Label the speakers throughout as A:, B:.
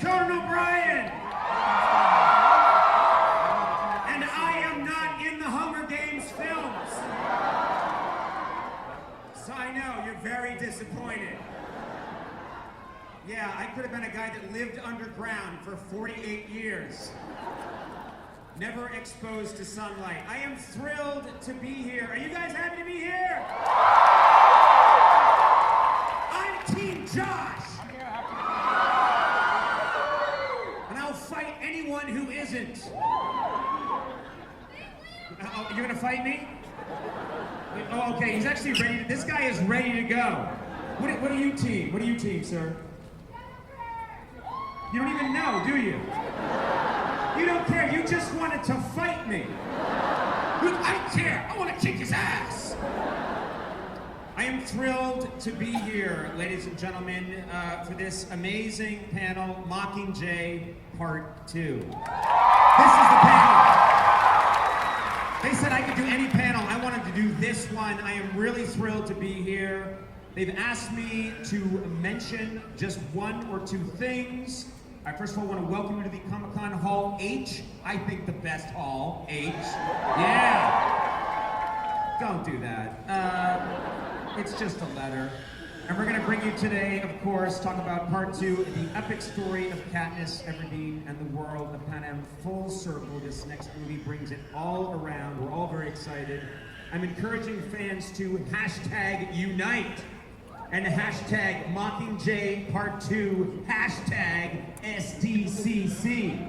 A: Conan O'Brien. And I am not in the Hunger Games films. So I know, you're very disappointed. Yeah, I could have been a guy that lived underground for 48 years. Never exposed to sunlight. I am thrilled to be here. Are you guys happy to be here? I'm Team Josh. And I'll fight anyone who isn't. Oh, you're gonna fight me? Oh, okay, he's actually ready to, this guy is ready to go. What are you team? What are you team, sir? You don't even know, do you? You don't care, you just wanted to fight me. Look, I don't care, I want to kick his ass. I am thrilled to be here, ladies and gentlemen, for this amazing panel, Mockingjay Part 2. This is the panel. They said I could do any panel. I wanted to do this one. I am really thrilled to be here. They've asked me to mention just one or two things. I first of all want to welcome you to the Comic-Con Hall H. I think the best hall, H. Yeah. Don't do that. It's just a letter. And we're going to bring you today, of course, talk about Part 2, the epic story of Katniss Everdeen and the world of Panem. Full circle, this next movie brings it all around. We're all very excited. I'm encouraging fans to hashtag unite and hashtag Mockingjay Part 2, hashtag SDCC.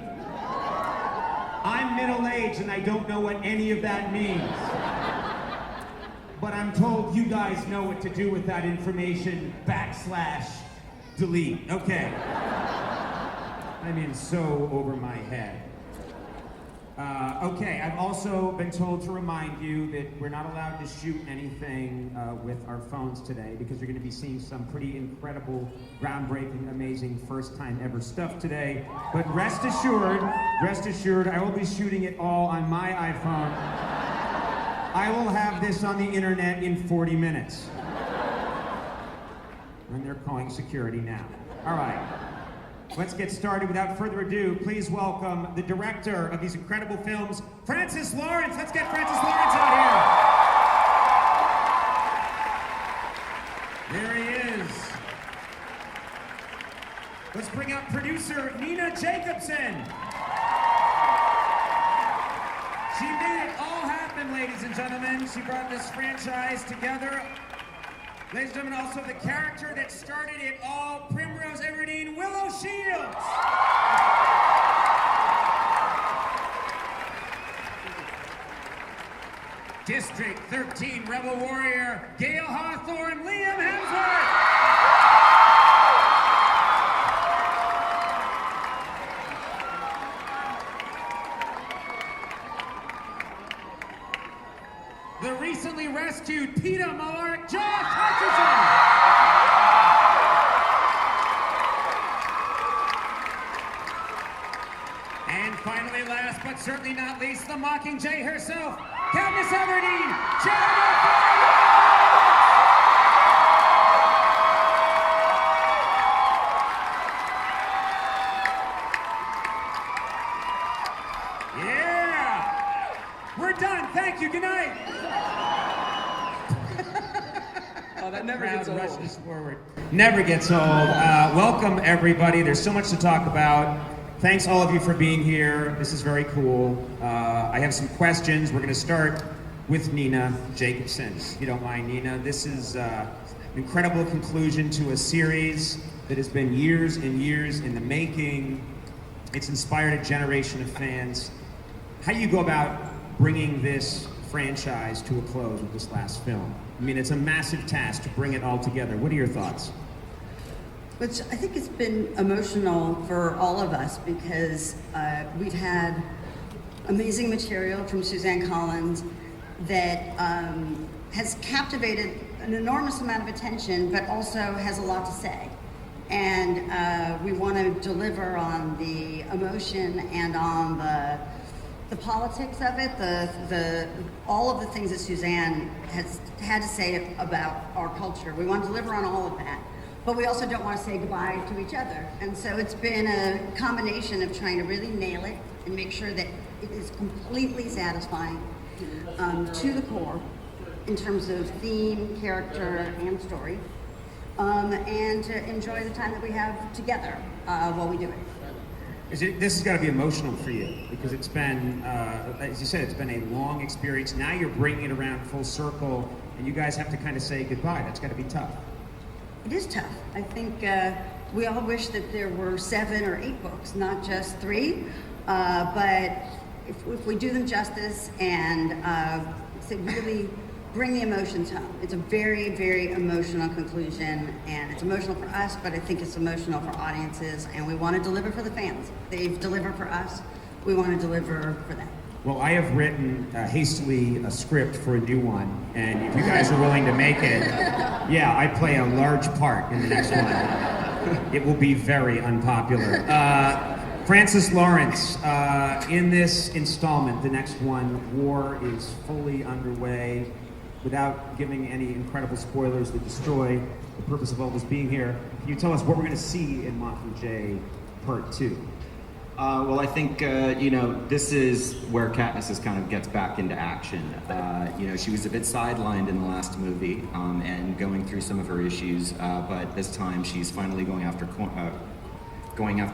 A: I'm middle-aged and I don't know what any of that means. But I'm told you guys know what to do with that information, /delete. Okay. I'm in so over my head. Okay, I've also been told to remind you that we're not allowed to shoot anything with our phones today because you're going to be seeing some pretty incredible, groundbreaking, amazing, first-time ever stuff today. But rest assured, I will be shooting it all on my iPhone. I will have this on the internet in 40 minutes. And they're calling security now. All right. Let's get started. Without further ado, please welcome the director of these incredible films, Francis Lawrence. Let's get Francis Lawrence out here. There he is. Let's bring out producer Nina Jacobson. She made it all happen, ladies and gentlemen. She brought this franchise together. Ladies and gentlemen, also the character that started it all, Primrose Everdeen, Willow Shields. District 13 Rebel Warrior, Gail Hawthorne, Liam Hemsworth. The recently rescued PETA monarch, Josh Hutcherson. And finally, last but certainly not least, the Mockingjay herself, Katniss Everdeen, Yeah! We're done. Thank you. Good night.
B: Oh, that never gets old.
A: Rushes forward. Never gets old. Welcome, everybody. There's so much to talk about. Thanks, all of you, for being here. This is very cool. I have some questions. We're going to start with Nina Jacobson. If you don't mind, Nina. This is an incredible conclusion to a series that has been years and years in the making. It's inspired a generation of fans. How do you go about bringing this franchise to a close with this last film? I mean, it's a massive task to bring it all together. What are your thoughts?
C: Which I think it's been emotional for all of us because we've had amazing material from Suzanne Collins that has captivated an enormous amount of attention, but also has a lot to say. And we want to deliver on the emotion and on the politics of it, all of the things that Suzanne has had to say about our culture. We want to deliver on all of that. but we also don't want to say goodbye to each other. And so it's been a combination of trying to really nail it and make sure that it is completely satisfying to the core in terms of theme, character, and story, and to enjoy the time that we have together while we do it.
A: This has got to be emotional for you because it's been, as you said, it's been a long experience. Now you're bringing it around full circle, and you guys have to kind of say goodbye. That's got to be tough.
C: It is tough. I think we all wish that there were 7 or 8 books, not just 3. But if we do them justice and really bring the emotions home. It's a very, very emotional conclusion, and it's emotional for us, but I think it's emotional for audiences, and we want to deliver for the fans. They've delivered for us. We want to deliver for them.
A: Well, I have written hastily a script for a new one, and if you guys are willing to make it, yeah, I play a large part in the next one. It will be very unpopular. Francis Lawrence, in this installment, the next one, war is fully underway. Without giving any incredible spoilers that destroy the purpose of all this being here, can you tell us what we're going to see in Mockingjay Part 2?
D: Well, I think, this is where Katniss kind of gets back into action. She was a bit sidelined in the last movie and going through some of her issues, but this time she's finally going after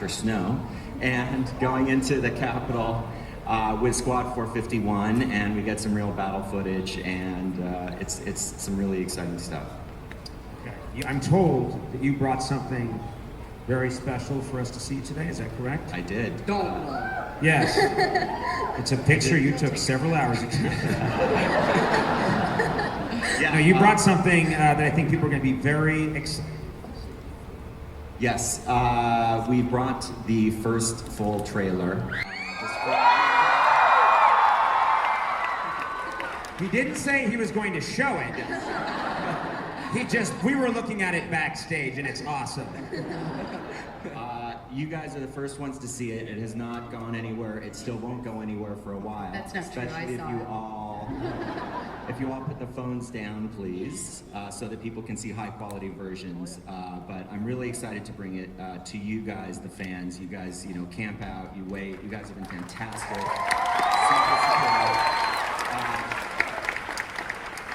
D: Snow and going into the Capitol with Squad 451, and we get some real battle footage, and it's some really exciting stuff.
A: Okay. I'm told that you brought something very special for us to see today. Is that correct?
D: I did.
B: Don't.
A: Yes. It's a picture you took several hours ago.
D: Yeah.
A: No, you brought something that I think people are going to be very excited.
D: Yes, we brought the first full trailer.
A: He didn't say he was going to show it. We were looking at it backstage, and it's awesome.
D: You guys are the first ones to see it. It has not gone anywhere. It still won't go anywhere for a while.
B: That's not true.
D: Especially if you all put the phones down, please, so that people can see high-quality versions. But I'm really excited to bring it to you guys, the fans. You guys, camp out, you wait. You guys have been fantastic.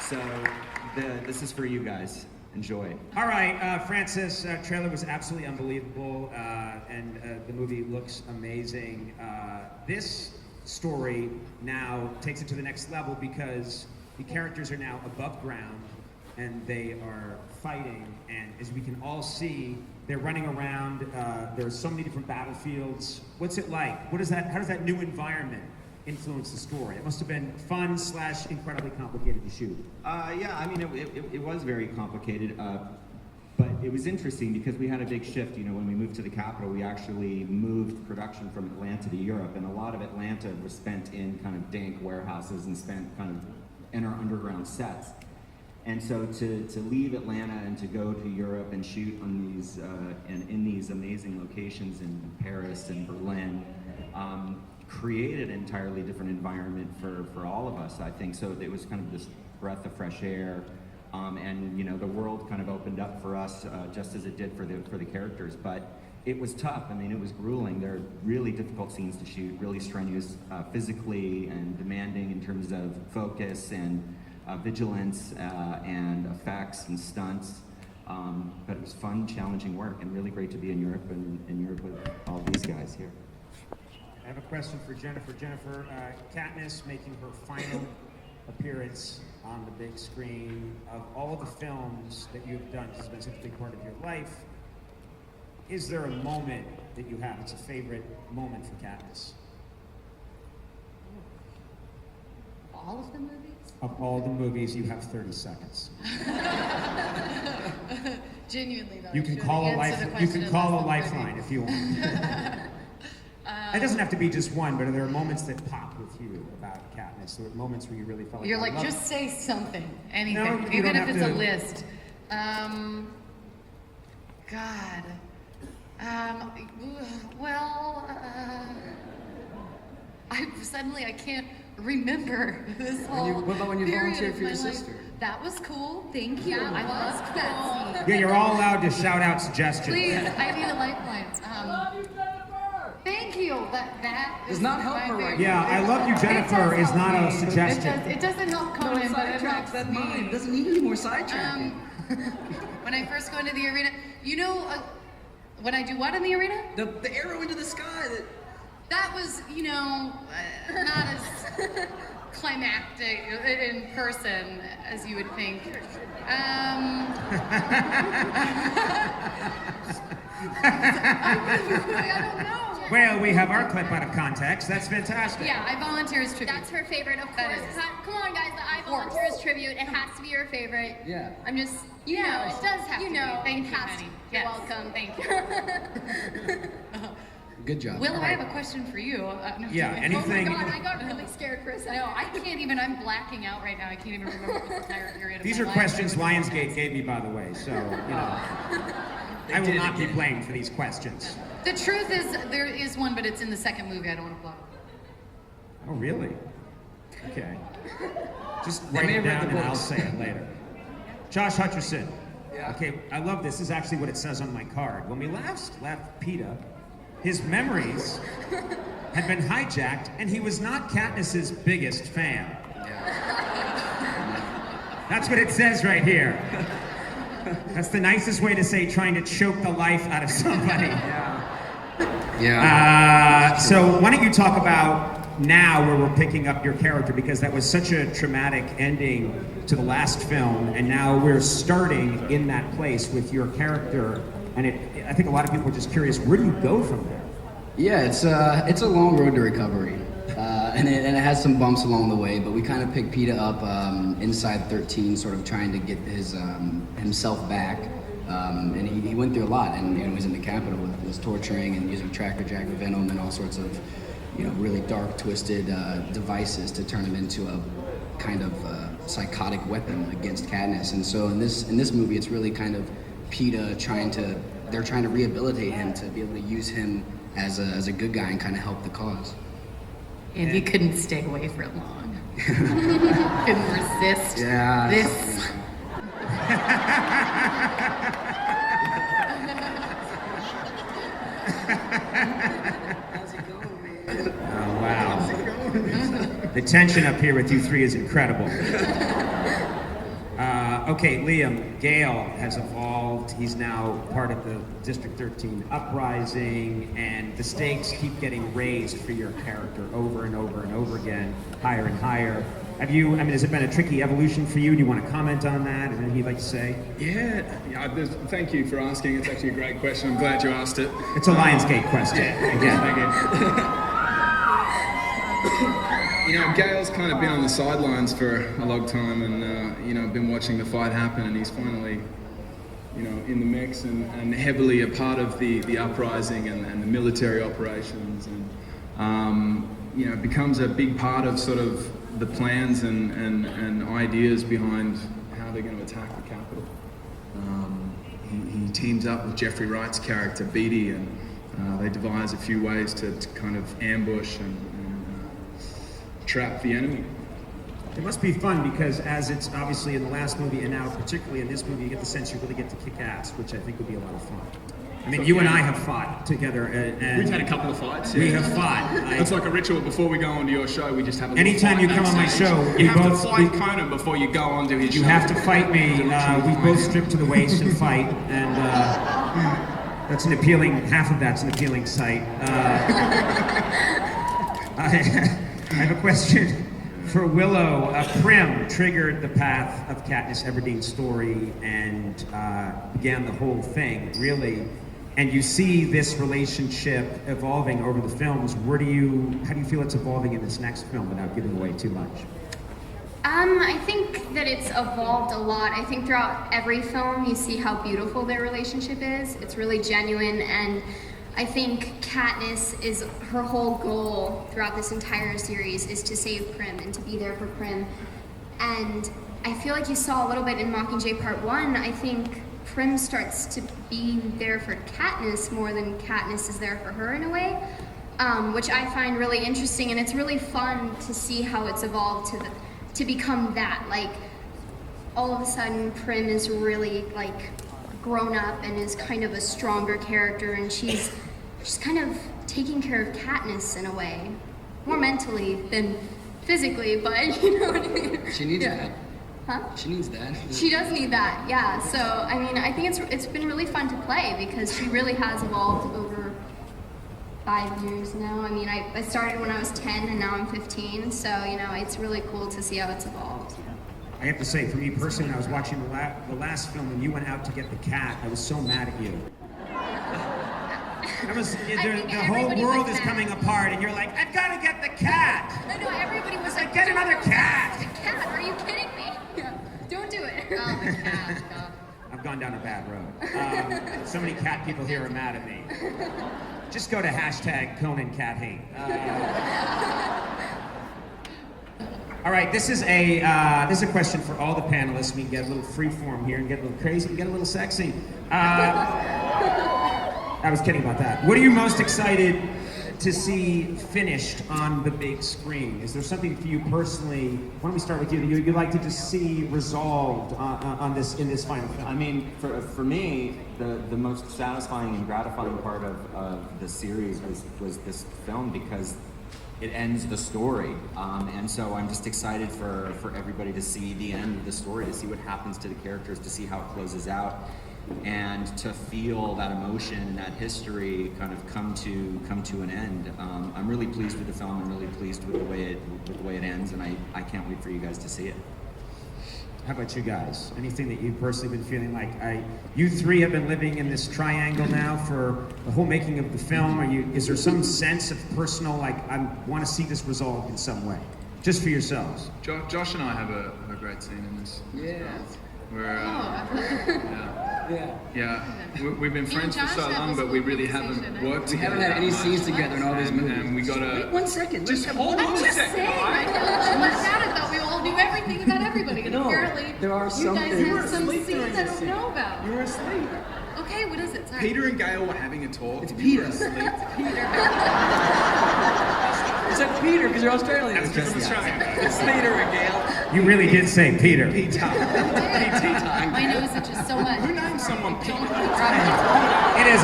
D: So this is for you guys. Enjoy.
A: All right, Francis, trailer was absolutely unbelievable, and the movie looks amazing. This story now takes it to the next level because the characters are now above ground and they are fighting, and as we can all see, they're running around. There are so many different battlefields. What's it like? How does that new environment influence the story? It must have been fun / incredibly complicated to shoot.
D: Yeah, I mean, it was very complicated, but it was interesting because we had a big shift. When we moved to the capital, we actually moved production from Atlanta to Europe, and a lot of Atlanta was spent in kind of dank warehouses and spent kind of in our underground sets. And so to leave Atlanta and to go to Europe and shoot on these and in these amazing locations in Paris and Berlin, created an entirely different environment for all of us, I think. So it was kind of this breath of fresh air, and the world kind of opened up for us just as it did for the characters. But it was tough. I mean, it was grueling. There are really difficult scenes to shoot, really strenuous physically and demanding in terms of focus and vigilance and effects and stunts. But it was fun, challenging work, and really great to be in Europe and in Europe with all these guys here.
A: I have a question for Jennifer. Jennifer, Katniss making her final appearance on the big screen. Of all the films that you've done, this has been such a big part of your life, is there a moment that you have? It's a favorite moment for Katniss.
B: All of the movies?
A: Of all the movies, you have 30 seconds.
B: Genuinely, though.
A: You can call a lifeline if you want. It doesn't have to be just one, but are there moments that pop with you about Katniss? There are moments where you really felt like
B: You're like, just say something, anything,
A: No, you
B: even
A: don't
B: if it's
A: have
B: a
A: to.
B: list. God. I can't remember this whole
E: What about when you
B: period
E: volunteered
B: of
E: for your
B: my life.
E: sister?
B: That was cool. Thank you.
E: That
B: I
E: was
B: loved that
E: cool.
B: scene.
A: Yeah, you're all allowed to shout out suggestions.
B: Please, I need a lifeline. Thank you. That
F: Does not help
B: my
F: her right
B: favorite.
A: Yeah, I love you, Jennifer,
B: It
A: is
B: does
A: not
B: help
A: a
B: me.
A: suggestion.
B: It doesn't help Conan, but it
F: Sidetracks
B: helps
F: that
B: me.
F: mind. Doesn't need any more sidetracking.
B: When I first go into the arena, you know, when I do what in the arena?
F: The arrow into the sky.
B: That was, you know, not as climactic in person as you would think. I don't know.
A: Well, we have our clip out of context. That's fantastic.
B: Yeah, I volunteer as tribute.
E: That's her favorite, of
B: That
E: course.
B: is.
E: Come on, guys, the I volunteer as tribute. It has to be your favorite.
F: Yeah.
E: I'm just,
B: You know,
E: it does have
B: you
E: to
B: know.
E: be.
B: Thank
E: It
B: you,
E: has
B: honey.
E: to.
B: Yes.
E: You're welcome.
B: Thank you.
F: Good job.
B: Willow, I have a question for you. No,
A: Yeah,
B: kidding.
A: anything-
E: Oh my God, I got really scared for a second.
B: No, I can't even. I'm blacking out right now. I can't even remember this entire period of
A: These
B: my
A: are
B: life.
A: questions Lionsgate gave me, by the way, so, you know. I will
F: did
A: not be
F: again.
A: blamed for these questions.
B: The truth is, there is one, but it's in the second movie. I don't want to blow.
A: Oh, really? Okay. Just
F: They
A: write
F: may
A: it
F: have read
A: down
F: the
A: and I'll
F: books.
A: say it later. Josh Hutcherson.
F: Yeah.
A: Okay, I love this. This is actually what it says on my card. When we last left PETA, his memories had been hijacked and he was not Katniss's biggest fan. That's what it says right here. That's the nicest way to say trying to choke the life out of somebody.
F: Yeah.
A: So why don't you talk about now where we're picking up your character, because that was such a traumatic ending to the last film, and now we're starting in that place with your character, and I think a lot of people are just curious, where do you go from there?
F: Yeah, it's a long road to recovery, and it has some bumps along the way. But we kind of picked PETA up inside 13, sort of trying to get his himself back, and he went through a lot. And he was in the Capitol, was torturing and using Tracker Jack venom and all sorts of, really dark, twisted devices to turn him into a kind of psychotic weapon against Katniss. And so in this movie, it's really kind of PETA trying to rehabilitate him to be able to use him as a good guy and kind of help the cause.
B: And you couldn't stay away for long. Couldn't resist
F: Yeah.
B: this.
A: Oh, wow. The tension up here with you three is incredible. Okay, Liam, Gale has evolved. He's now part of the District 13 uprising, and the stakes keep getting raised for your character over and over and over again, higher and higher. Has it been a tricky evolution for you? Do you want to comment on that? Is there anything you'd like to say?
G: Yeah, thank you for asking. It's actually a great question. I'm glad you asked it.
A: It's a Lionsgate question. Again.
G: Thank you. Gail's kind of been on the sidelines for a long time, and I've been watching the fight happen, and he's finally, in the mix and heavily a part of the uprising and the military operations, and becomes a big part of sort of the plans and ideas behind how they're going to attack the Capitol. He teams up with Jeffrey Wright's character Beatty, and they devise a few ways to kind of ambush and trap the enemy.
A: It must be fun because as it's obviously in the last movie and now particularly in this movie, you get the sense you really get to kick ass, which I think would be a lot of fun. I mean, you and I have fought together, and
G: We've had a couple of fights.
A: we
G: yeah.
A: have fought.
G: It's like a ritual before we go onto your show. We just have a little
A: Anytime
G: fight
A: you come on my
G: backstage.
A: show,
G: you
A: we
G: have
A: both-
G: to fight
A: we-
G: Conan before you go onto his show.
A: You have to fight me. We both strip to the waist and fight, and that's an appealing. Half of that's an appealing sight. I have a question for Willow. Prim triggered the path of Katniss Everdeen's story and began the whole thing, really. And you see this relationship evolving over the films. How do you feel it's evolving in this next film without giving away too much?
E: I think that it's evolved a lot. I think throughout every film you see how beautiful their relationship is. It's really genuine, and I think Katniss is her whole goal throughout this entire series is to save Prim and to be there for Prim. And I feel like you saw a little bit in Mockingjay Part 1. I think Prim starts to be there for Katniss more than Katniss is there for her in a way, which I find really interesting, and it's really fun to see how it's evolved to become that. Like, all of a sudden Prim is really like grown up and is kind of a stronger character, and she's kind of taking care of Katniss in a way, more mentally than physically, but you know what I mean.
F: She needs that.
E: Huh?
F: She needs that.
E: She does need that, yeah. So I mean, I think it's been really fun to play because she really has evolved over 5 years now. I mean, I started when I was 10 and now I'm 15, so you know, it's really cool to see how it's evolved.
A: I have to say, for me personally, when I was watching the last film and you went out to get the cat, I was so mad at you. The whole world is coming apart, and you're like, I've got to get the cat.
E: I know, everybody was like,
A: get another cat.
E: The cat? Are you kidding me? Don't do it. Oh, the cat.
A: I've gone down a bad road. So many cat people here are mad at me. Just go to #ConanCatHate. All right, this is a question for all the panelists. We can get a little free form here and get a little crazy and get a little sexy. I was kidding about that. What are you most excited to see finished on the big screen? Is there something for you personally? Why don't we start with you? You'd like to just see resolved in this final film?
D: I mean, for me, the most satisfying and gratifying part of the series was this film because it ends the story, and so I'm just excited for everybody to see the end of the story, to see what happens to the characters, to see how it closes out, and to feel that emotion, that history kind of come to an end. I'm really pleased with the film. I'm really pleased with the way it ends, and I can't wait for you guys to see it.
A: How about you guys? Anything that you've personally been feeling like? You three have been living in this triangle now for the whole making of the film. Is there some sense of personal, like, I want to see this resolved in some way, just for yourselves?
G: Josh and I have a great scene in this.
F: Yeah.
G: We've been friends for so long, but we really haven't worked together.
F: We haven't had any scenes together in all these movies.
G: And we gotta...
F: Wait 1 second.
G: Just hold on a second.
B: Saying, I thought we all knew everything about everybody, and apparently
F: there are some
B: you guys
F: things.
B: have some scenes I don't know about.
G: You were asleep.
B: Okay, what is it? Sorry.
G: Peter and Gail were having a talk.
F: It's
G: You
F: Peter.
G: were asleep.
F: Is that Peter? Because you're Australian.
G: That's because I'm Australian.
F: It's Peter and Gail.
A: You really did say Peter.
B: My nose itches so much.
G: Who named someone Peter?
A: It is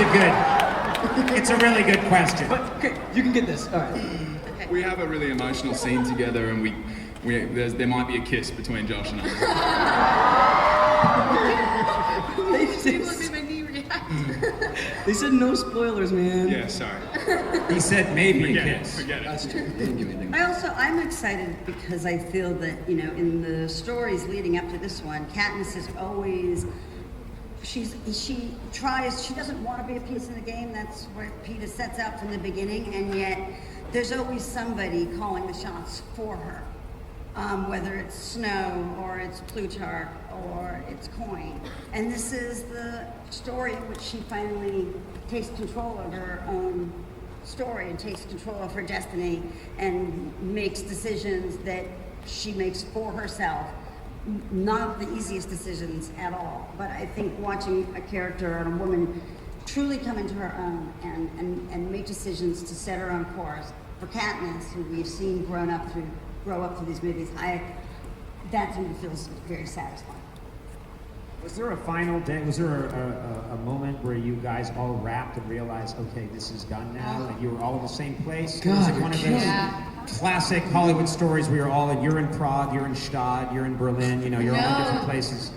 A: it's a really good question.
F: But okay, you can get this. All right.
G: We have a really emotional scene together, and there might be a kiss between Josh and I.
F: They said no spoilers, man.
G: Yeah, sorry.
A: He said maybe a kiss.
G: Forget it.
F: That's true. They didn't give me anything.
C: I'm excited because I feel that, you know, in the stories leading up to this one, Katniss is always, she doesn't want to be a piece in the game. That's what Peter sets out from the beginning, and yet there's always somebody calling the shots for her. Whether it's Snow or it's Plutarch or it's Coin. And this is the story in which she finally takes control of her own story and takes control of her destiny and makes decisions that she makes for herself. Not the easiest decisions at all, but I think watching a character and a woman truly come into her own and make decisions to set her own course. For Katniss, who we've seen grow up through these movies, that to me feels very satisfying.
A: Was there a final day? Was there a moment where you guys all wrapped and realized, okay, this is done now, and you were all in the same place?
F: God,
A: was it one of those classic Hollywood stories where you're in Prague, you're in Stade, you're in Berlin, you know, you're all in different places?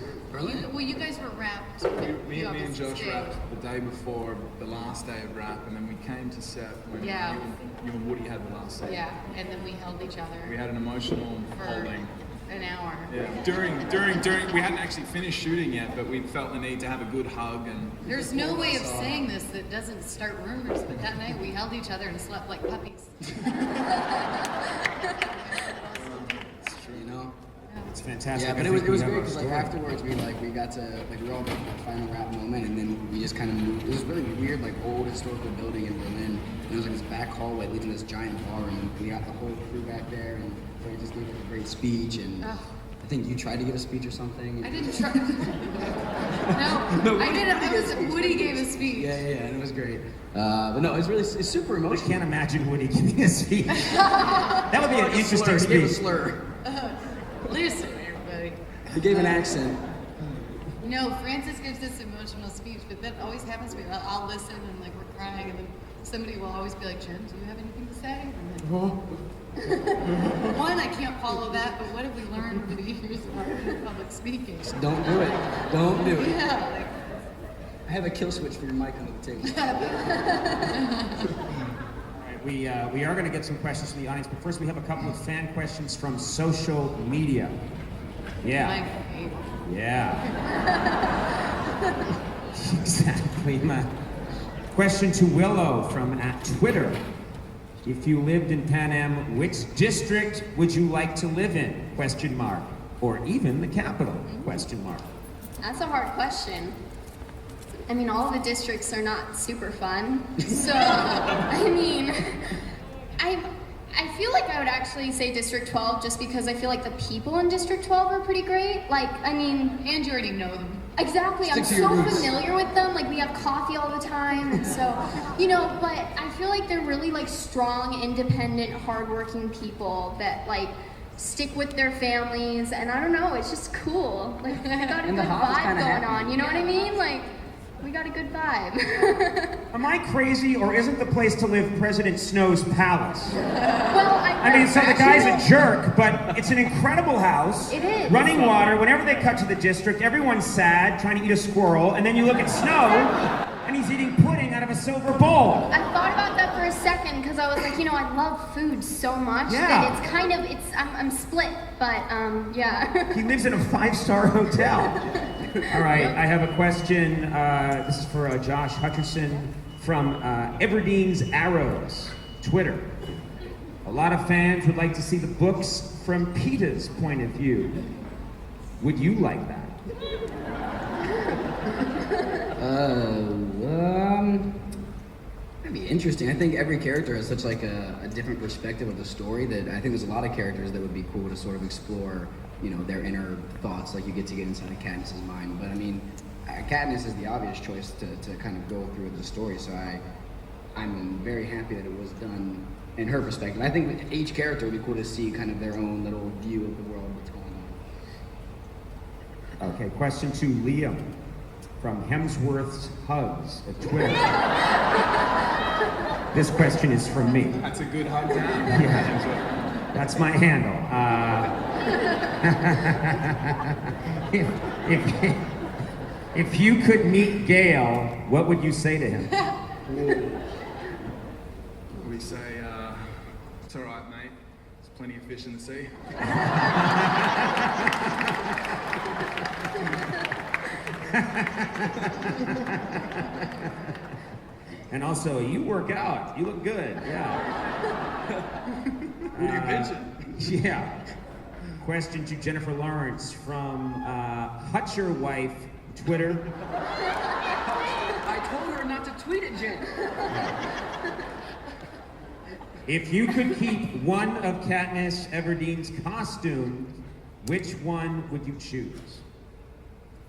B: You guys were wrapped.
G: Me and Josh wrapped the day before the last day of wrap, and then we came to set when you and Woody had the last day.
B: Yeah, and then we held each other.
G: We had an emotional
B: for
G: holding.
B: an hour.
G: Yeah. During, we hadn't actually finished shooting yet, but we felt the need to have a good hug and.
B: There's no way of saying this that doesn't start rumors, but that night we held each other and slept like puppies.
A: It's fantastic.
F: Yeah, but it was great because like afterwards we got to we were all at the final wrap moment, and then we just kind of moved. It was really weird, like old historical building in Berlin. And it was like this back hallway leading to this giant bar, and we got the whole crew back there, and Claire just gave a great speech, and I think you tried to give a speech or something.
B: I didn't try. No, I didn't. It was Woody gave a speech.
F: Yeah, and it was great. But no, it's super emotional.
A: I can't imagine Woody giving a speech. That would be an interesting
F: He gave a
A: speech.
F: slur.
B: Listen, everybody.
F: He gave an accent.
B: You know, Francis gives this emotional speech, but that always happens to me. I'll listen and like we're crying, and then somebody will always be like, "Jen, do you have anything to say?" And then, one, I can't follow that, but what have we learned over the years of public speaking?
F: Don't do it. Don't do it.
B: Yeah, like,
F: I have a kill switch for your mic under the table.
A: We are going to get some questions from the audience, but first we have a couple of fan questions from social media. Yeah.
B: my favorite.
A: Yeah. Exactly. Question to Willow from @Twitter. If you lived in Pan Am, which district would you like to live in? Question mark. Or even the capital? Question mark.
E: That's a hard question. I mean, all the districts are not super fun. So, I mean, I feel like I would actually say District 12 just because I feel like the people in District 12 are pretty great. Like, I mean...
B: And you already know them.
E: Exactly, I'm so familiar with them. Like, we have coffee all the time, and so, you know, but I feel like they're really, like, strong, independent, hardworking people that, like, stick with their families, and I don't know, it's just cool. Like, we got a good vibe going on, you know what I mean? Like, we got a good vibe.
A: Am I crazy, or isn't the place to live President Snow's palace?
E: Well,
A: I mean, so the guy's a jerk, but it's an incredible house.
E: It is.
A: Running water. Whenever they cut to the district, everyone's sad, trying to eat a squirrel, and then you look at Snow, and he's eating pudding out of a silver bowl.
E: I thought about that for a second because I was like, you know, I love food so much
A: Yeah.
E: that it's kind of, I'm split, but yeah.
A: He lives in a 5-star hotel. All right, I have a question. This is for Josh Hutcherson from Everdeen's Arrows, Twitter. A lot of fans would like to see the books from PETA's point of view. Would you like that?
F: That'd be interesting. I think every character has such like a different perspective of the story that I think there's a lot of characters that would be cool to sort of explore, you know, their inner thoughts, like you get to get inside of Katniss's mind. But I mean, Katniss is the obvious choice to kind of go through the story, so I'm very happy that it was done in her perspective. I think with each character would be cool to see kind of their own little view of the world, what's going on.
A: Okay, question to Liam from Hemsworth's Hugs at Twitter. This question is from me.
G: That's a good hug down.
A: Yeah, that's my handle. If you could meet Gale, what would you say to him?
G: We say, it's all right, mate. There's plenty of fish in the sea.
A: And also, you work out. You look good. Yeah.
G: Who do you mention?
A: Yeah. Question to Jennifer Lawrence from Hutcher Wife, Twitter.
F: I told her not to tweet it, Jen.
A: If you could keep one of Katniss Everdeen's costumes, which one would you choose?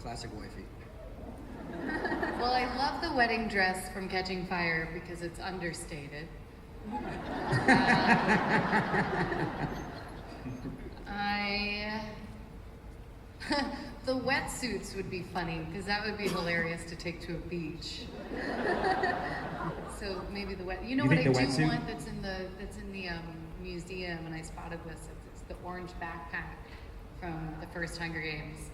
F: Classic wifey.
B: Well, I love the wedding dress from Catching Fire because it's understated. The wetsuits would be funny because that would be hilarious to take to a beach. So maybe the wet. You know what I do
A: wetsuit?
B: want that's in the museum, and I spotted this. It's the orange backpack from the first Hunger Games.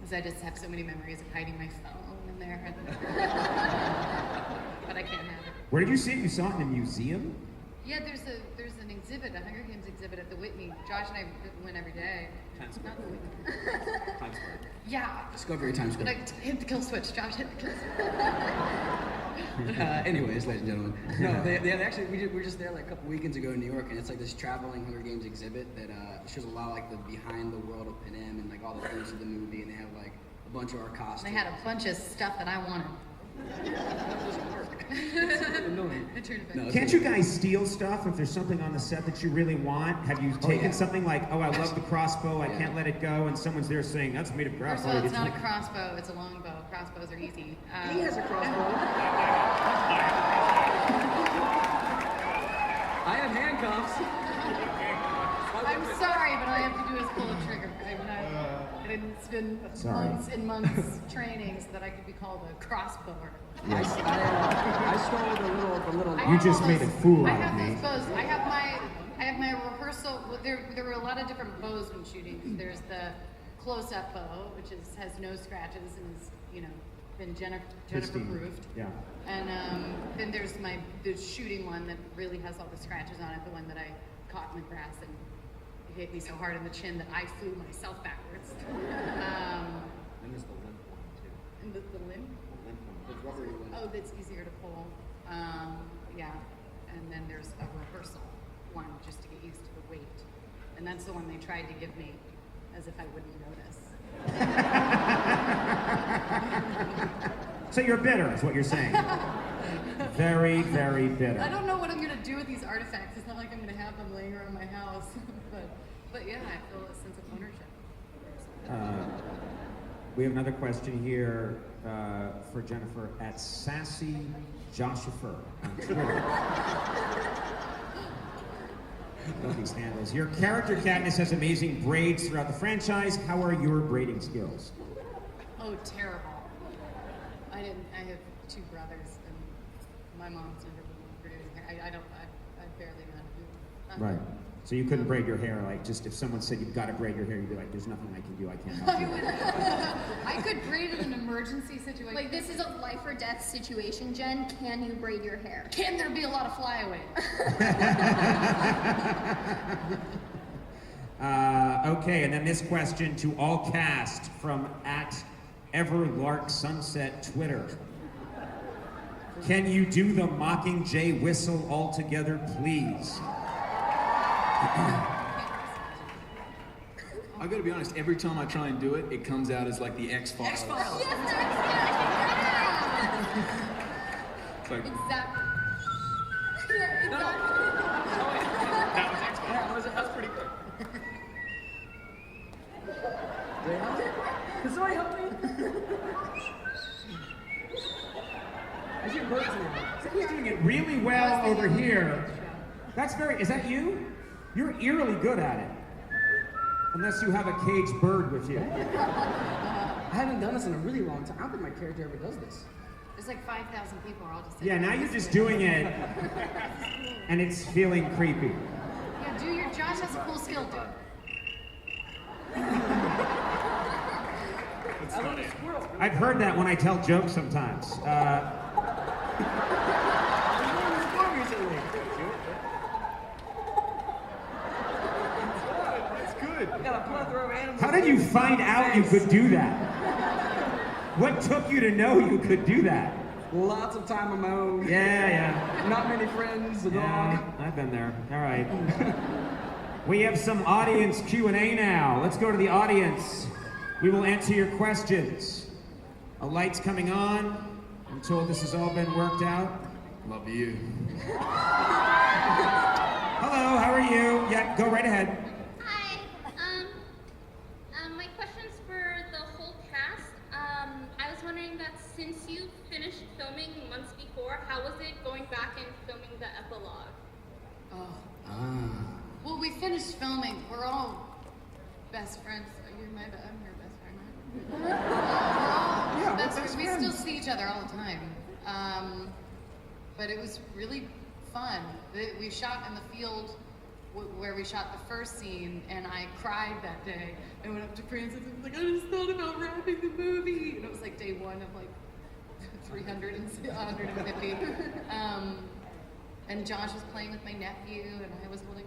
B: Because I just have so many memories of hiding my phone in there. But I can't have it.
A: Where did you see it? You saw it in a museum?
B: Yeah, there's an exhibit, a Hunger Games exhibit at the Whitney. Josh and I went every day.
A: Times Square.
B: Not the Whitney.
A: Times Square.
B: Yeah.
F: Discovery Times
B: But
F: Square.
B: I hit the kill switch. Josh hit the kill switch.
F: Anyways, ladies and gentlemen. No, they actually, we were just there like a couple weekends ago in New York, and it's like this traveling Hunger Games exhibit that shows a lot of like the behind the world of Panem and like all the things of the movie, and they have like a bunch of our costumes.
B: They had a bunch of stuff that I wanted.
F: Annoying.
B: It turned
F: No,
B: out.
A: Can't you guys steal stuff if there's something on the set that you really want? Have you taken something like, oh, I love the crossbow, I can't let it go, and someone's there saying, that's made of
B: First
A: crossbow.
B: of all, it's not a crossbow, it's a longbow. Crossbows are easy.
F: He has a crossbow. I have handcuffs.
B: I'm sorry, but all I have to do is pull a trigger. It's been months and months training so that I could be called a crossbower.
F: I stole the little.
A: You just made a fool out of
B: I
A: me.
B: have those bows. I have my rehearsal. Well, there were a lot of different bows when shooting. There's the close-up bow, which has no scratches and is been Jennifer proofed.
A: Yeah.
B: And then there's the shooting one that really has all the scratches on it. The one that I caught in the grass and it hit me so hard in the chin that I flew myself backwards.
D: Then there's the limp one too.
B: And the limb?
D: The limp one. The rubbery one.
B: Oh, that's easier to pull. Yeah. And then there's a rehearsal one just to get used to the weight. And that's the one they tried to give me as if I wouldn't notice.
A: So you're bitter, is what you're saying. Very, very bitter.
B: I don't know what I'm gonna do with these artifacts. It's not like I'm gonna have them laying around my house. but yeah, I feel a sense of ownership.
A: We have another question here for Jennifer at Sassy Joshifer on Twitter. Love these handles. Your character Katniss has amazing braids throughout the franchise. How are your braiding skills?
B: Oh, terrible. I have two brothers, and my mom's never been braiding hair. I barely know how to do it.
A: Right. So you couldn't braid your hair, like, just if someone said you've got to braid your hair, you'd be like, there's nothing I can do, I can't help you.
B: I could braid in an emergency situation.
E: Like, this is a life or death situation, Jen. Can you braid your hair?
B: Can there be a lot of flyaway?
A: Okay, and then this question to all cast from at Everlark Sunset Twitter. Can you do the Mockingjay whistle all together, please?
G: I gotta be honest, every time I try and do it, it comes out as like the X-Files.
B: X-Files.
G: It's like,
B: Exactly.
E: Yeah, exactly.
G: that was X-Files. That was pretty good.
F: Can somebody help me? I see birds in here.
A: He's doing it really well over here. That's very, is that you? You're eerily good at it. Unless you have a caged bird with you.
F: I haven't done this in a really long time. I don't think my character ever does this.
B: There's like 5,000 people are all just
A: Yeah, now you're just doing it, and it's feeling creepy.
B: Yeah, do your Josh has a cool skill, dude.
A: I've heard that when I tell jokes sometimes. How did you find out you could do that? What took you to know you could do that?
F: Lots of time on my own.
A: Yeah.
F: Not many friends, a dog.
A: Yeah, I've been there. All right. We have some audience Q&A now. Let's go to the audience. We will answer your questions. A light's coming on. I'm told this has all been worked out.
G: Love you.
A: Hello, how are you? Yeah, go right ahead.
H: Hi. My question's for the whole cast. I was wondering that since you finished filming months before, how was it going back and filming the epilogue?
B: Well, we finished filming. We're all best friends. I'm your best friend, right? Best friends. We still see each other all the time. But it was really fun. We shot in the field where we shot the first scene, and I cried that day. I went up to Francis and was like, I just thought about wrapping the movie. And it was like day one of like 150. And Josh was playing with my nephew, and I was holding.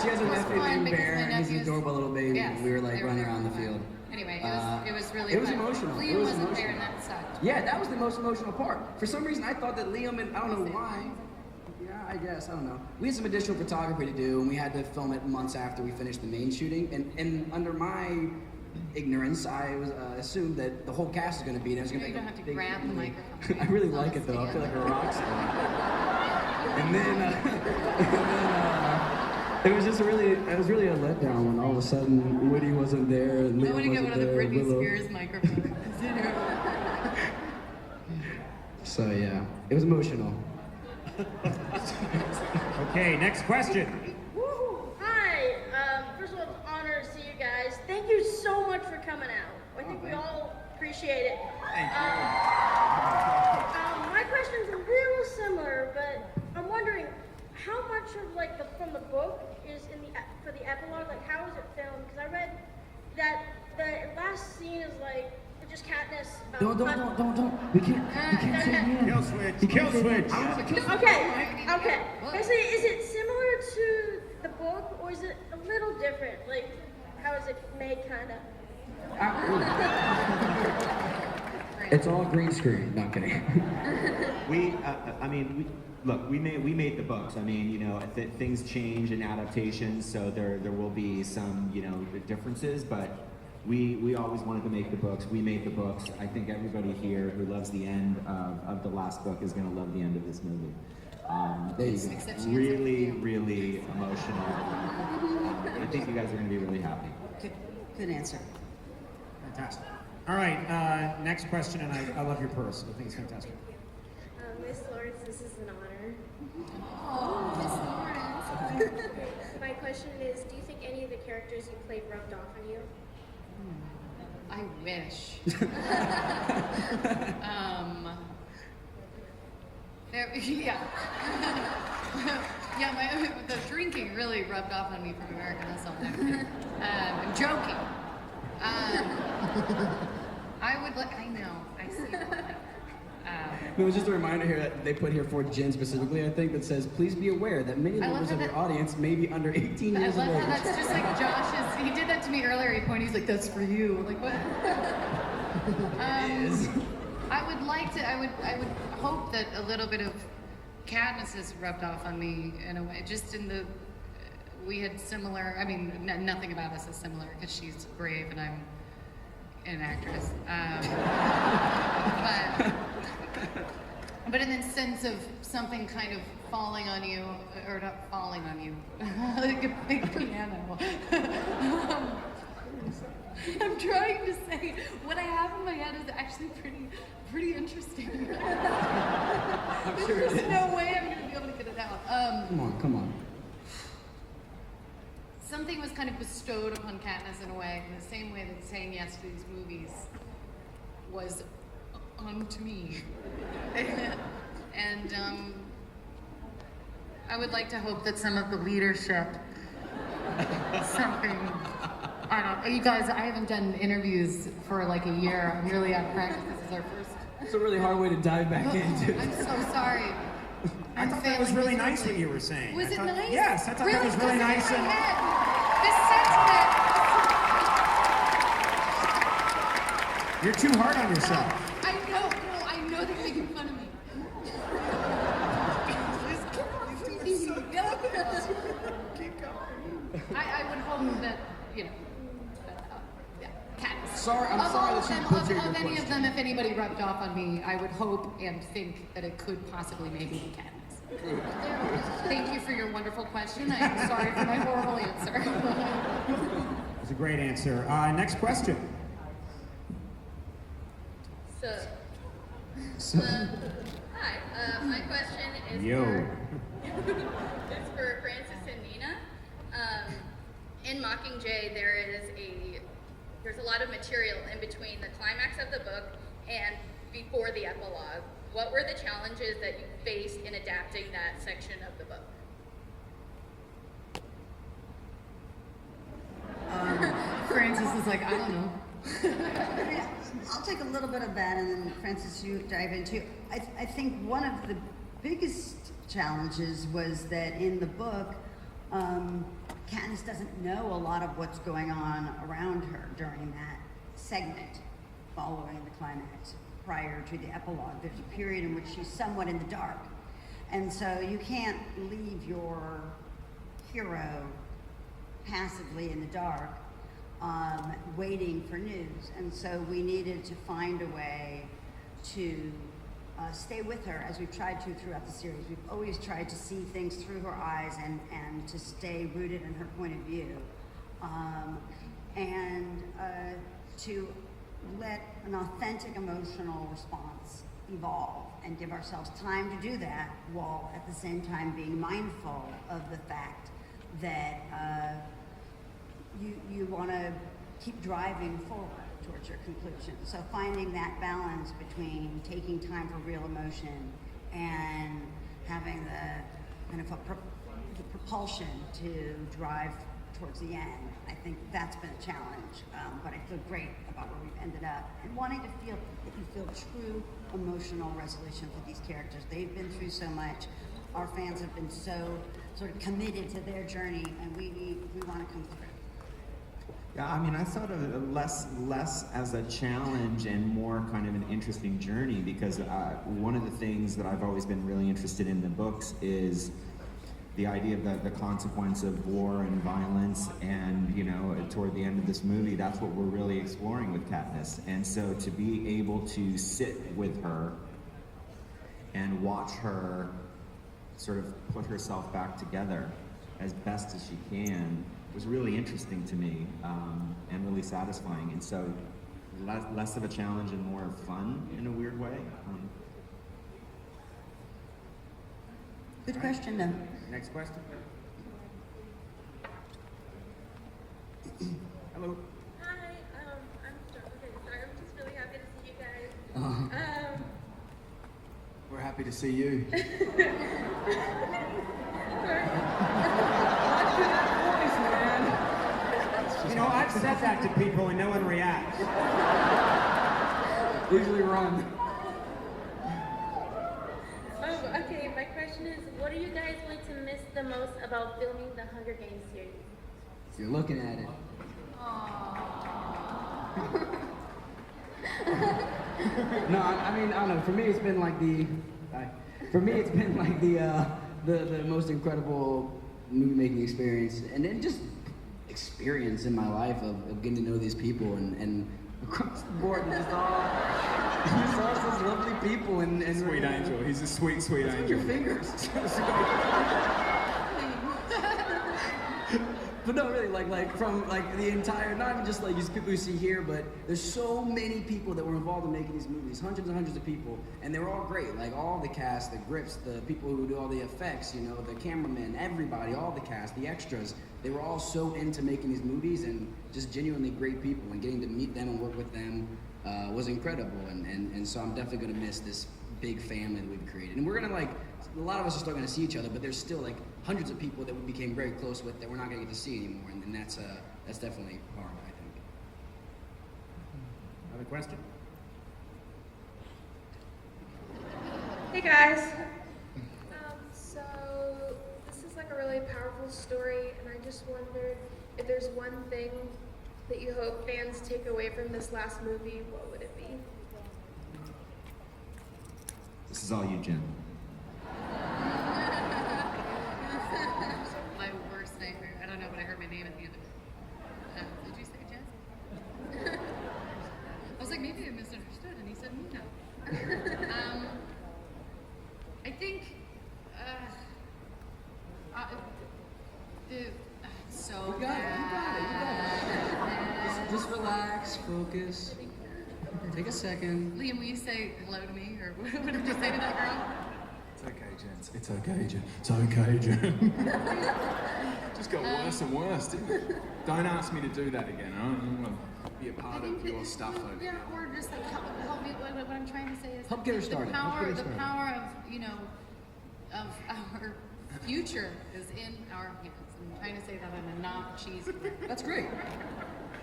F: She has a nephew named Bear, and he's an
B: nephew's-
F: adorable little baby.
B: Yes,
F: We were like
B: they
F: running
B: very
F: around the
B: fun.
F: field.
B: Anyway, it was really
F: it was
B: fun.
F: emotional.
B: Liam
F: It was
B: wasn't there,
F: emotional.
B: and that sucked.
F: Yeah, that was the most emotional part. For some reason, I thought that Liam and I don't know why. Yeah, I guess I don't know. We had some additional photography to do, and we had to film it months after we finished the main shooting. And under my ignorance, I was assumed that the whole cast is going to be there. It's gonna
B: You
F: be
B: don't
F: like
B: have
F: a
B: to
F: big
B: grab the
F: movie.
B: microphone.
F: I really like it though. I feel like a rock star. And then it was just really a letdown when all of a sudden Woody wasn't there and
B: I
F: Liam
B: want to get one
F: wasn't
B: of the
F: there.
B: Britney
F: Willow.
B: Spears microphones.
F: So yeah, it was emotional.
A: Okay, next question.
I: Woo-hoo. Hi. First of all, it's an honor to see you guys. Thank you so much for coming out. I think we all appreciate it.
D: Thank you.
I: My question's a little similar, but I'm wondering how much of like from the book is in for the epilogue. Like, how is it filmed? Because I read that the last scene is like just Katniss.
F: Don't. We can't say yeah.
A: Kill switch. Kill switch.
I: Okay. Basically, is it similar to the book, or is it a little different? Like, how is it made, kind of?
F: It's all green screen. Not kidding.
D: Look, we made the books. I mean, you know, things change in adaptations, so there will be some, you know, differences, but we always wanted to make the books. We made the books. I think everybody here who loves the end of the last book is going to love the end of this movie. Really, really emotional. I think you guys are going to be really happy.
C: Good answer.
A: Fantastic. All right, next question, and I love your purse. I think it's fantastic.
I: Miss Lawrence, this is an honor.
B: Oh, Miss Lawrence.
I: My question is, do you think any of the characters you played rubbed off on you?
B: I wish. The drinking really rubbed off on me from American Hustle. I'm joking. I know, I see that.
F: It was just a reminder here that they put here for Jen specifically, I think, that says, please be aware that many members of your audience may be under 18
B: I
F: years
B: love
F: of age.
B: how that's just like Josh's. He did that to me earlier. He pointed. He's like, "That's for you." Like what?
F: It is.
B: I would hope that a little bit of Katniss has rubbed off on me in a way. Just in the, we had similar. I mean, nothing about us is similar because she's brave and I'm an actress. But in the sense of something kind of falling on you, or not falling on you, like a big piano. I'm trying to say what I have in my head is actually pretty interesting.
F: I'm sure it
B: There's
F: is.
B: no way I'm gonna be able to get it out.
F: Come on.
B: Something was kind of bestowed upon Katniss in a way, in the same way that saying yes to these movies was unto me. And I would like to hope that some of the leadership, something, I don't know, you guys, I haven't done interviews for like a year. I'm really out of practice. This is our first.
F: It's a really hard way to dive back into.
B: I'm so sorry.
A: I thought that was really nice what you were saying.
B: Was it nice?
A: Yes, I thought that was really nice.
B: In my
A: And
B: head, this
A: you're
B: sentiment.
A: too hard on yourself.
B: I know they're making fun of me. I would hope that, you know, Katniss.
F: Sorry, I'm sorry that you put your
B: Of any of
F: question.
B: them, if anybody rubbed off on me, I would hope and think that it could possibly maybe be Katniss. Thank you for your wonderful question. I am sorry for my horrible answer.
A: It's a great answer. Next question.
H: Hi, my question is it's for Francis and Nina. In Mockingjay, there's a lot of material in between the climax of the book and before the epilogue. What were the challenges that you faced in adapting that section of the book?
B: Francis is like, I don't know.
C: I'll take a little bit of that, and then Francis, you dive into. I think one of the biggest challenges was that in the book, Katniss doesn't know a lot of what's going on around her during that segment following the climax. Prior to the epilogue, there's a period in which she's somewhat in the dark, and so you can't leave your hero passively in the dark, waiting for news. And so we needed to find a way to stay with her, as we've tried to throughout the series. We've always tried to see things through her eyes and to stay rooted in her point of view, and to let an authentic emotional response evolve and give ourselves time to do that, while at the same time being mindful of the fact that you want to keep driving forward towards your conclusion. So finding that balance between taking time for real emotion and having the kind of the propulsion to drive towards the end, I think that's been a challenge, but I feel great about where we've ended up, and wanting to feel that you feel true emotional resolution for these characters. They've been through so much. Our fans have been so sort of committed to their journey, and we want to come through.
D: Yeah, I mean, I thought of it less as a challenge and more kind of an interesting journey, because one of the things that I've always been really interested in the books is the idea of the consequence of war and violence, and you know, toward the end of this movie, that's what we're really exploring with Katniss. And so to be able to sit with her and watch her sort of put herself back together as best as she can was really interesting to me, and really satisfying. And so less of a challenge and more fun in a weird way.
C: Good question, though.
D: Next question. Hello.
J: Hi, I'm just really happy to see you guys.
K: We're happy to see you.
A: You know, I've said that to people and no one reacts.
K: Usually run.
J: Okay, my question is, what are you guys going to miss the most about filming the Hunger Games series?
F: You're looking at it. No, I mean, I don't know. For me, it's been like the most incredible movie-making experience, and then just experience in my life of getting to know these people, and across the board, just all such lovely people, and
G: Sweet angel. He's a sweet, sweet angel.
F: your fingers. But no, really, like from like the entire, not even just like these people you see here, but there's so many people that were involved in making these movies, hundreds and hundreds of people, and they were all great. Like all the cast, the grips, the people who do all the effects, you know, the cameramen, everybody, all the cast, the extras, they were all so into making these movies, and just genuinely great people, and getting to meet them and work with them was incredible. And so I'm definitely gonna miss this big family that we've created. And we're gonna like, a lot of us are still gonna see each other, but there's still like hundreds of people that we became very close with that we're not gonna get to see anymore, and that's definitely hard, I think.
A: Another question?
J: Hey guys. So this is like a really powerful story, and I just wondered if there's one thing that you hope fans take away from this last movie, what would it be?
D: This is all you, Jen.
B: My worst nightmare. I don't know, but I heard my name at the end of it. Did you say Jess? I was like, maybe I misunderstood, and he said no. I think so
F: You got it. Just relax, focus. Take a second.
B: Liam, will you say hello to me, or what did you say to that girl?
K: It's okay, gents. It's okay, Jen. It's okay, Jen.
G: Just got worse and worse, didn't it? Don't ask me to do that again. I don't want to be a part of your stuff over
B: Yeah,
G: here.
B: or just like help me. What I'm trying to say is
F: Help get her started.
B: The
F: Help
B: power,
F: get her
B: the
F: started.
B: power of of our future is in our hands. I'm trying to say that in a not cheesy way.
F: That's great.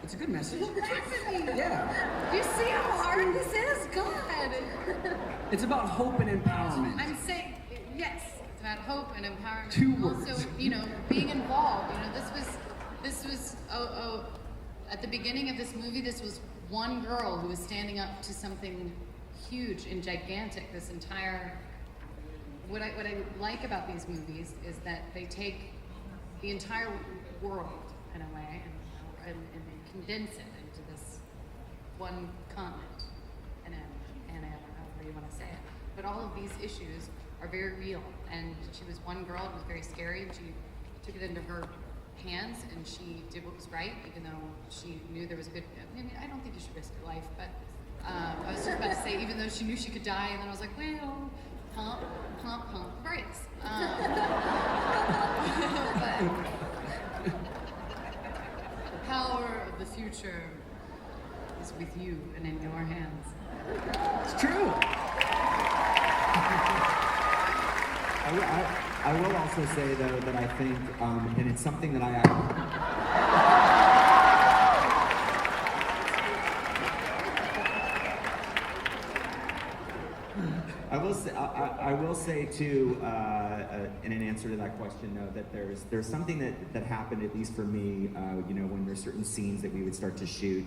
F: It's a good message.
B: Well, that's
F: Yeah.
B: Do you see how hard this is? God.
F: It's about hope and empowerment.
B: I'm saying yes. It's about hope and empowerment.
F: Two
B: And
F: words.
B: also, being involved. This was at the beginning of this movie. This was one girl who was standing up to something huge and gigantic. This entire. What I like about these movies is that they take the entire world in a way and they condense it into this one continent, and however you want to say it. But all of these issues are very real, and she was one girl. It was very scary, and she took it into her hands, and she did what was right, even though she knew there was good. I mean, I don't think you should risk your life, but I was just about to say, even though she knew she could die, and then I was like, well, pump, pump, pump the brakes. But the power of the future is with you and in your hands.
F: It's true.
D: I will also say though that I think, and it's something that I will say too, in an answer to that question, though, that there's something that happened, at least for me, you know, when there's certain scenes that we would start to shoot,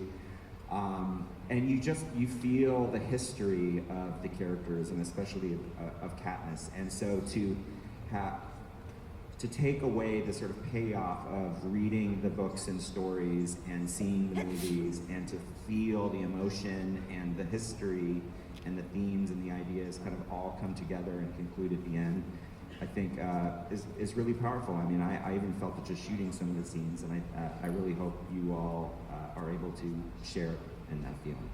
D: and you feel the history of the characters, and especially of Katniss, and so to take away the sort of payoff of reading the books and stories and seeing the movies, and to feel the emotion and the history and the themes and the ideas kind of all come together and conclude at the end, I think is really powerful. I mean, I even felt it just shooting some of the scenes, and I really hope you all are able to share in that feeling.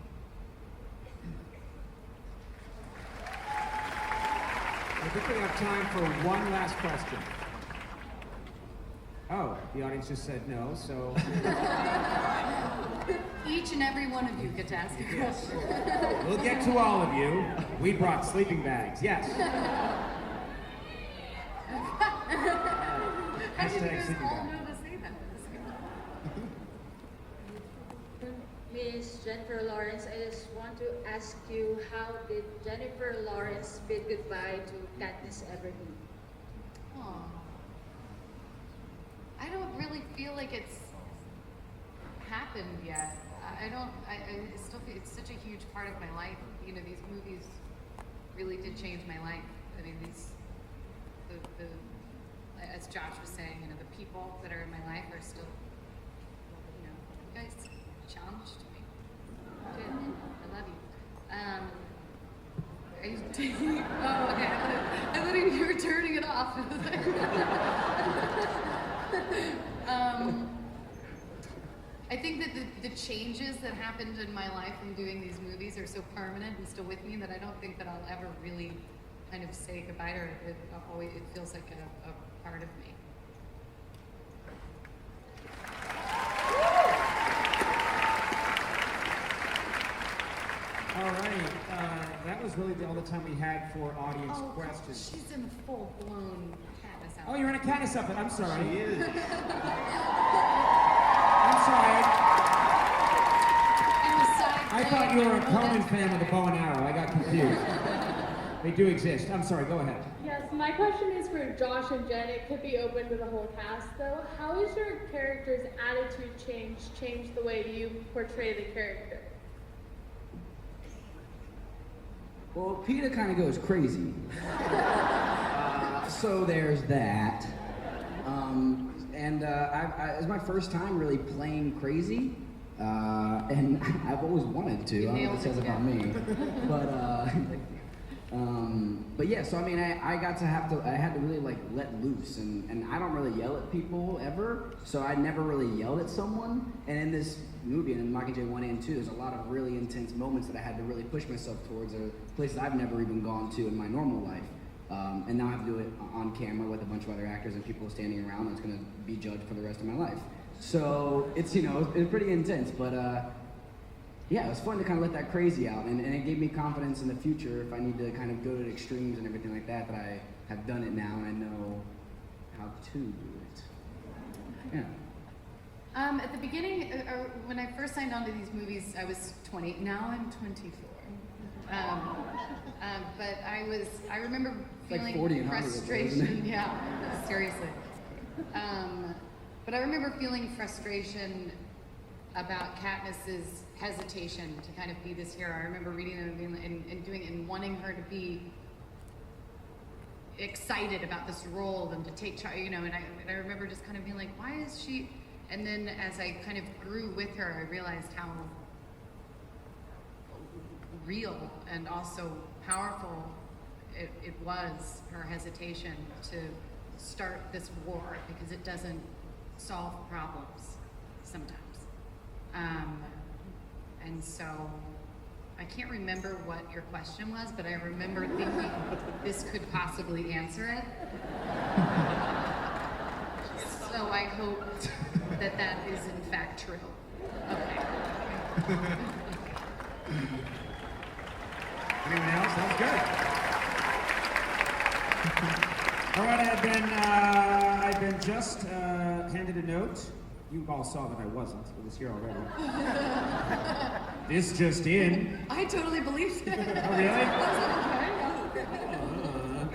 A: I think we have time for one last question. Oh, the audience just said no, so...
B: Each and every one of you get to ask a question.
A: We'll get to all of you. We brought sleeping bags, yes.
B: How did you
A: Hashtag
B: guys
A: sleeping
B: all
A: bag.
B: know to say that?
L: Miss Jennifer Lawrence, I just want to ask you, how did Jennifer Lawrence bid goodbye to Katniss Everdeen?
B: Aw. I don't really feel like it's happened yet. I still feel it's such a huge part of my life. You know, these movies really did change my life. I mean, as Josh was saying, you know, the people that are in my life are still, you know, you guys challenged me. You did. I love you. Are you taking? Oh, okay. I thought you were turning it off. I think that the changes that happened in my life from doing these movies are so permanent and still with me that I don't think that I'll ever really kind of say goodbye to it. It feels like a part of me.
A: All right, that was really all the time we had for audience questions.
B: She's in full-blown Katniss outfit.
A: Oh, you're in a Katniss outfit. I'm sorry.
D: She is.
A: I'm sorry.
B: And the side
A: I thought you were a Conan fan with a bow and arrow. I got confused. They do exist. I'm sorry, go ahead.
J: Yes, my question is for Josh and Jen. It could be open to the whole cast, though. How has your character's attitude changed the way you portray the character?
F: Well, Peter kind of goes crazy. So there's that. It's my first time really playing crazy. And I've always wanted to. I don't know what it says about me. But yeah, so I mean, I had to really like let loose, and I don't really yell at people ever, so I never really yelled at someone. And in this movie, and in Mockingjay 1 and 2, there's a lot of really intense moments that I had to really push myself towards, or places I've never even gone to in my normal life. And now I have to do it on camera with a bunch of other actors and people standing around that's gonna be judged for the rest of my life. So it's, you know, it's pretty intense, but yeah, it was fun to kind of let that crazy out, and it gave me confidence in the future if I need to kind of go to the extremes and everything like that, that I have done it now and I know how to do it. Yeah.
B: At the beginning, when I first signed on to these movies, I was 20. Now I'm 24. But I remember feeling
F: like 40 in Hollywood,
B: frustration.
F: isn't it?
B: Yeah, seriously. But I remember feeling frustration about Katniss's hesitation to kind of be this hero. I remember reading it and doing it and wanting her to be excited about this role and to take charge, you know, and I remember just kind of being like, why is she? And then as I kind of grew with her, I realized how real and also powerful it was, her hesitation to start this war, because it doesn't solve problems sometimes. And so I can't remember what your question was, but I remember thinking this could possibly answer it. So I hope that that is in fact true. Okay.
A: Anyone else? That was good. All right, I've been just handed a note. You all saw that I wasn't. It was here already. This just in.
B: I totally believe that.
A: Oh, really? I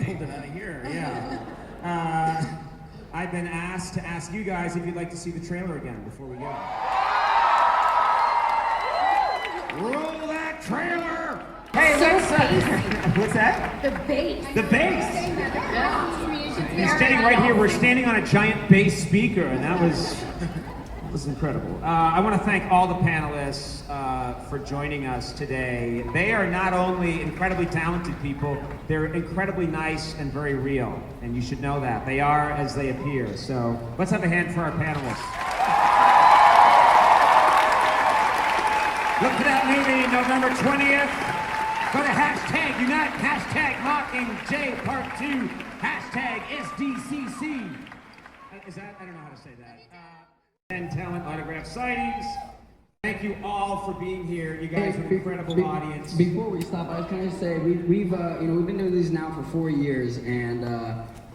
A: pulled it out of here, yeah. I've been asked to ask you guys if you'd like to see the trailer again before we go. Roll that trailer! Hey,
E: So
A: let's what's that?
E: The bass.
A: The bass!
E: Yeah.
A: He's standing right here. We're standing on a giant bass speaker, and that was incredible. I want to thank all the panelists for joining us today. They are not only incredibly talented people, they're incredibly nice and very real, and you should know that. They are as they appear. So let's have a hand for our panelists. Look for that movie, November 20th. Go to hashtag Unite, hashtag Mockingjay Part 2, hashtag SDCC. Is that? I don't know how to say that. And talent autograph sightings. Thank you all for being here. You guys are an incredible audience.
F: Before we stop, I was trying to say we've been doing these now for 4 years, and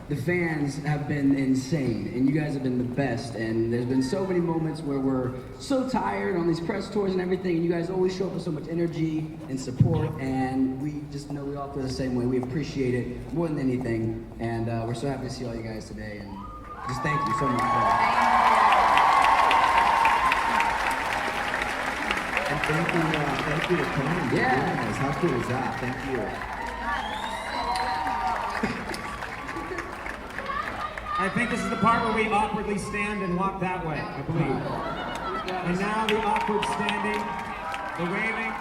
F: the fans have been insane, and you guys have been the best. And there's been so many moments where we're so tired on these press tours and everything, and you guys always show up with so much energy and support, and we just know we all feel the same way. We appreciate it more than anything, and we're so happy to see all you guys today. And just thank you so much.
D: And thank you for coming.
F: Yeah.
D: How cool is that? Thank you.
A: I think this is the part where we awkwardly stand and walk that way, I believe. And now the awkward standing, the waving.